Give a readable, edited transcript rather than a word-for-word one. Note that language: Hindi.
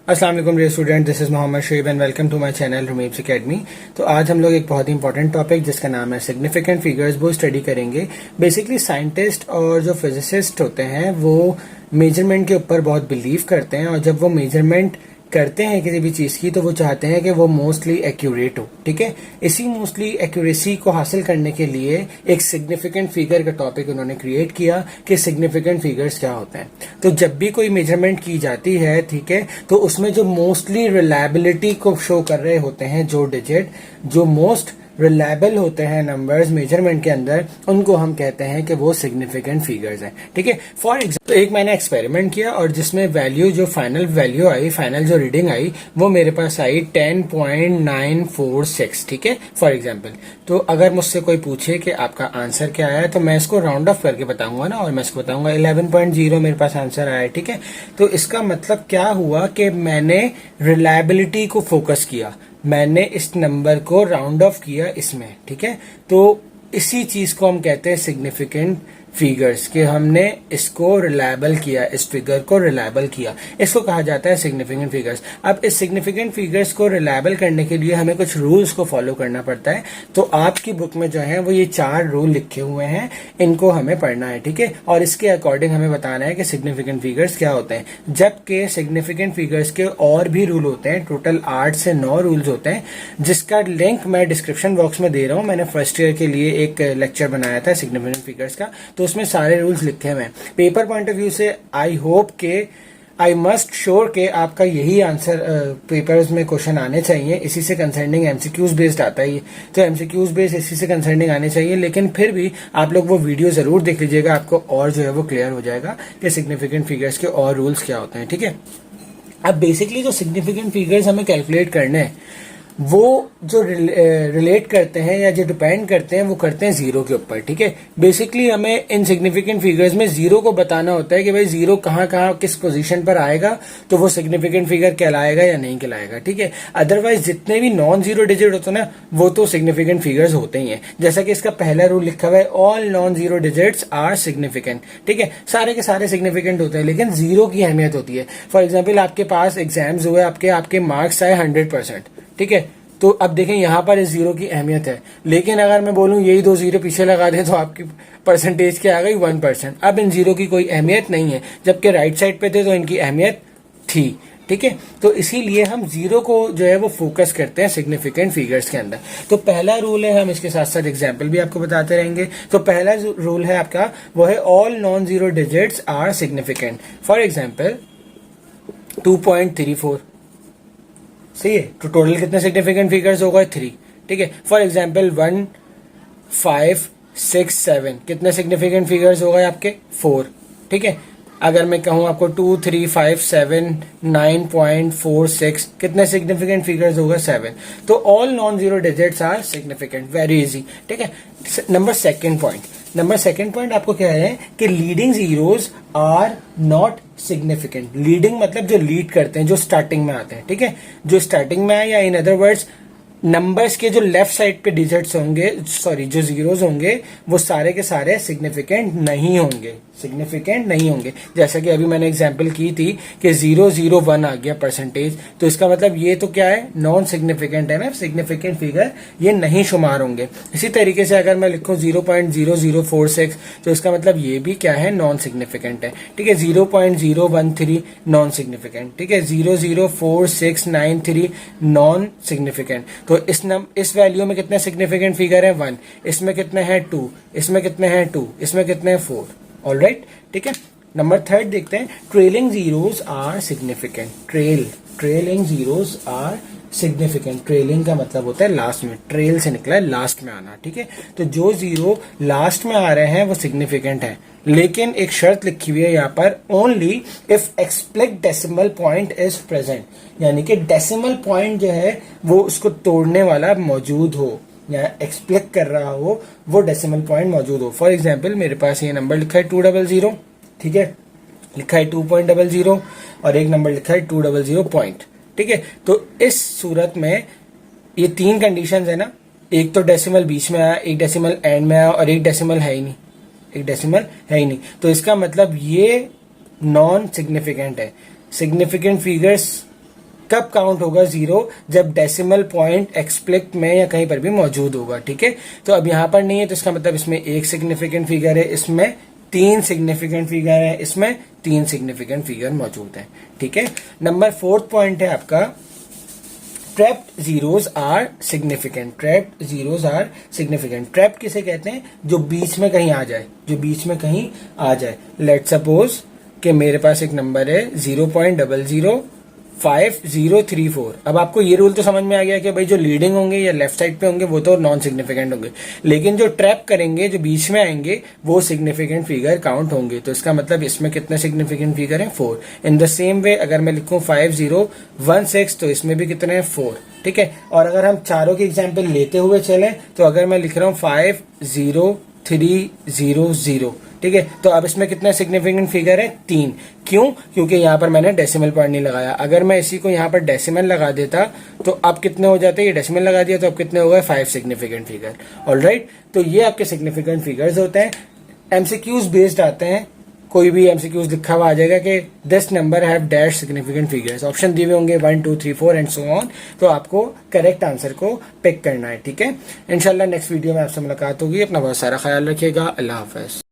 अस्सलाम वालेकुम dear student, this is Mohammad Shoaib and welcome to my channel रुमीब्स एकेडमी। तो आज हम लोग एक बहुत ही इंपॉर्टेंट टॉपिक जिसका नाम है सिग्निफिकेंट फिगर्स वो स्टडी करेंगे। बेसिकली साइंटिस्ट और जो फिजिसिस्ट होते हैं वो मेजरमेंट के ऊपर बहुत बिलीव करते हैं और जब वो मेजरमेंट करते हैं किसी भी चीज की तो वो चाहते हैं कि वो मोस्टली एक्यूरेट हो। ठीक है, इसी मोस्टली एक्यूरेसी को हासिल करने के लिए एक सिग्निफिकेंट फिगर का टॉपिक उन्होंने क्रिएट किया कि सिग्निफिकेंट फिगर्स क्या होते हैं। तो जब भी कोई मेजरमेंट की जाती है, ठीक है, तो उसमें जो मोस्टली रिलायबिलिटी को शो कर रहे होते हैं, जो डिजिट जो मोस्ट रिलायबल होते हैं नंबर्स मेजरमेंट के अंदर, उनको हम कहते हैं कि वो सिग्निफिकेंट फिगर्स हैं। ठीक है, फॉर एग्जाम्पल एक मैंने एक्सपेरिमेंट किया और जिसमें वैल्यू जो फाइनल वैल्यू आई, फाइनल जो रीडिंग आई वो मेरे पास आई 10.946। ठीक है, फॉर एग्जाम्पल। तो अगर मुझसे कोई पूछे कि आपका आंसर क्या आया तो मैं इसको राउंड ऑफ करके बताऊंगा ना, और मैं इसको बताऊंगा 11.0 मेरे पास आंसर आया। ठीक है, तो इसका मतलब क्या हुआ कि मैंने रिलायबिलिटी को फोकस किया, मैंने इस नंबर को राउंड ऑफ किया इसमें। ठीक है, तो इसी चीज को हम कहते हैं सिग्निफिकेंट फिगर्स, कि हमने इसको रिलायबल किया, इस फिगर को रिलायबल किया, इसको कहा जाता है सिग्निफिकेंट फिगर्स। अब इस सिग्निफिकेंट फिगर्स को रिलायबल करने के लिए हमें कुछ रूल्स को फॉलो करना पड़ता है। तो आपकी बुक में जो है वो ये 4 रूल लिखे हुए हैं, इनको हमें पढ़ना है। ठीक है, और इसके अकॉर्डिंग हमें बताना है कि सिग्निफिकेंट फिगर्स क्या होते हैं। जबकि सिग्निफिकेंट फिगर्स के और भी रूल होते हैं, टोटल 8 से 9 रूल्स होते हैं, जिसका लिंक मैं डिस्क्रिप्शन बॉक्स में दे रहा हूं। मैंने फर्स्ट ईयर के लिए एक लेक्चर बनाया था सिग्निफिकेंट फिगर्स का, तो उसमें सारे रूल्स लिखे हुए हैं। पेपर पॉइंट ऑफ व्यू से आई होप के आई मस्ट श्योर के आपका यही आंसर पेपर्स में क्वेश्चन आने चाहिए। इसी से कंसर्निंग एमसीक्यूज बेस्ड आता है, तो एमसीक्यूज बेस्ड इसी से कंसर्निंग आने चाहिए। लेकिन फिर भी आप लोग वो वीडियो जरूर देख लीजिएगा, आपको और जो है वो क्लियर हो जाएगा कि सिग्निफिकेंट फिगर्स के और रूल्स क्या होते हैं। ठीक है, अब बेसिकली जो सिग्निफिकेंट फिगर्स हमें कैलकुलेट करने हैं वो जो रिलेट करते हैं या जो डिपेंड करते हैं वो करते हैं जीरो के ऊपर। ठीक है, बेसिकली हमें इन सिग्निफिकेंट फिगर्स में जीरो को बताना होता है कि भाई जीरो कहाँ कहाँ किस पोजीशन पर आएगा तो वो सिग्निफिकेंट फिगर कहलाएगा या नहीं कहलाएगा। ठीक है, अदरवाइज जितने भी नॉन जीरो डिजिट होते हैं ना वो तो सिग्निफिकेंट फिगर्स होते ही हैं। जैसा कि इसका पहला रूल लिखा हुआ है, all non zero digits are significant. ठीक है, सारे के सारे सिग्निफिकेंट होते हैं, लेकिन जीरो की अहमियत होती है। फॉर एग्जाम्पल आपके पास एग्जाम्स हुए, आपके मार्क्स आए 100%। ठीक है, तो अब देखें यहाँ पर इस जीरो की अहमियत है, लेकिन अगर मैं बोलूं यही 2 जीरो पीछे लगा दें तो आपकी परसेंटेज क्या आ गई 1%। अब इन जीरो की कोई अहमियत नहीं है, जबकि राइट साइड पे थे तो इनकी अहमियत थी। ठीक है, तो इसीलिए हम जीरो को जो है वो फोकस करते हैं सिग्निफिकेंट फिगर्स के अंदर। तो पहला रूल है, हम इसके साथ साथ एग्जाम्पल भी आपको बताते रहेंगे। तो पहला रूल है आपका वो है all non zero digits are significant. For example 2.34 सही है, तो टोटल कितने सिग्निफिकेंट फिगर्स होगा 3। ठीक है, फॉर एग्जाम्पल 1 5 6 7 कितने सिग्निफिकेंट फिगर्स होगा आपके 4। ठीक है, अगर मैं कहूं आपको 2 3 5 7 9.46 कितने सिग्निफिकेंट फिगर्स होगा 7। तो all non zero digits are significant, very easy. ठीक है, नंबर सेकंड पॉइंट आपको क्या है कि leading zeros are not significant. Leading मतलब जो लीड करते हैं, जो स्टार्टिंग में आते हैं। ठीक है, जो स्टार्टिंग में आए, या इन अदर वर्ड्स नंबर्स के जो लेफ्ट साइड पे डिजिट्स होंगे, सॉरी जो जीरोस होंगे, वो सारे के सारे सिग्निफिकेंट नहीं होंगे, सिग्निफिकेंट नहीं होंगे। जैसा कि अभी मैंने एग्जांपल की थी कि 001 आ गया परसेंटेज, तो इसका मतलब ये तो क्या है, नॉन सिग्निफिकेंट है ना, सिग्निफिकेंट फिगर ये नहीं शुमार होंगे। इसी तरीके से अगर मैं लिखूं 0.0046 तो इसका मतलब ये भी क्या है, नॉन सिग्निफिकेंट है। ठीक है, 0.013 नॉन सिग्निफिकेंट। ठीक है, 0.04693 नॉन सिग्निफिकेंट। तो इस वैल्यू में कितने सिग्निफिकेंट फिगर है 1, इसमें कितने हैं 2, इसमें कितने हैं 2, इसमें कितने हैं 4। ऑलराइट, ठीक है, नंबर थर्ड देखते हैं, trailing zeros are significant. Trailing zeros are significant. Trailing का मतलब होता है लास्ट में, ट्रेल से निकला है लास्ट में आना। ठीक है, तो जो जीरो लास्ट में आ रहे हैं वो सिग्निफिकेंट है, लेकिन एक शर्त लिखी हुई है यहाँ पर, only if explicit decimal point is present, यानी कि डेसिमल पॉइंट जो है वो उसको तोड़ने वाला मौजूद हो या एक्सप्लिक कर रहा हो, वो डेसिमल पॉइंट मौजूद हो। फॉर एग्जाम्पल मेरे पास ये नंबर लिखा है 200, ठीक है, लिखा है 2.00 और एक नंबर लिखा है 200 पॉइंट। ठीक है, तो इस सूरत में ये 3 कंडीशंस है ना, एक तो डेसिमल बीच में आया, एक डेसिमल एंड में आया और एक डेसिमल है ही नहीं, तो इसका मतलब ये नॉन सिग्निफिकेंट है। सिग्निफिकेंट फिगर्स कब काउंट होगा 0? जब डेसिमल पॉइंट एक्सप्लिक्ट में या कहीं पर भी मौजूद होगा, ठीक है। तो अब यहाँ पर नहीं है, तो इसका मतलब इसमें एक सिग्निफिकेंट फिगर है, इसमें 3 सिग्निफिकेंट फिगर है, इसमें 3 सिग्निफिकेंट फिगर मौजूद है, ठीक है। नंबर 4th पॉइंट है आपका trapped zeros are significant. Trapped zeros are significant. Trap किसे कहते हैं? जो बीच में कहीं आ जाए, जो बीच में कहीं आ जाए। लेट सपोज कि मेरे पास एक नंबर है 0.005034। अब आपको ये रूल तो समझ में आ गया कि भाई जो लीडिंग होंगे या लेफ्ट साइड पे होंगे वो तो नॉन सिग्निफिकेंट होंगे, लेकिन जो ट्रैप करेंगे, जो बीच में आएंगे, वो सिग्निफिकेंट फिगर काउंट होंगे। तो इसका मतलब इसमें कितने सिग्निफिकेंट फिगर हैं? 4। इन द सेम वे अगर मैं लिखूं 5016 तो इसमें भी कितने हैं? 4, ठीक है। और अगर हम चारों की एग्जाम्पल लेते हुए चलें तो अगर मैं लिख रहा हूं 50300, ठीक है, तो अब इसमें कितना सिग्निफिकेंट फिगर है? 3। क्यों? क्योंकि यहाँ पर मैंने डेसिमल पॉइंट नहीं लगाया। अगर मैं इसी को यहाँ पर डेसिमल लगा देता तो अब कितने हो जाते? ये डेसिमल लगा दिया तो अब कितने हो गए? 5 सिग्निफिकेंट फिगर। ऑलराइट, तो ये आपके सिग्निफिकेंट फिगर्स होते हैं। एमसीक्यूज बेस्ड आते हैं, कोई भी एमसीक्यूज लिखा हुआ आ जाएगा कि this number have dash significant figures, option दिए हुए होंगे 1 2 3 4 एंड सो ऑन। तो आपको करेक्ट आंसर को पिक करना है, ठीक है। इंशाल्लाह नेक्स्ट वीडियो में आपसे मुलाकात होगी। अपना बहुत सारा ख्याल रखिएगा। अल्लाह हाफिज।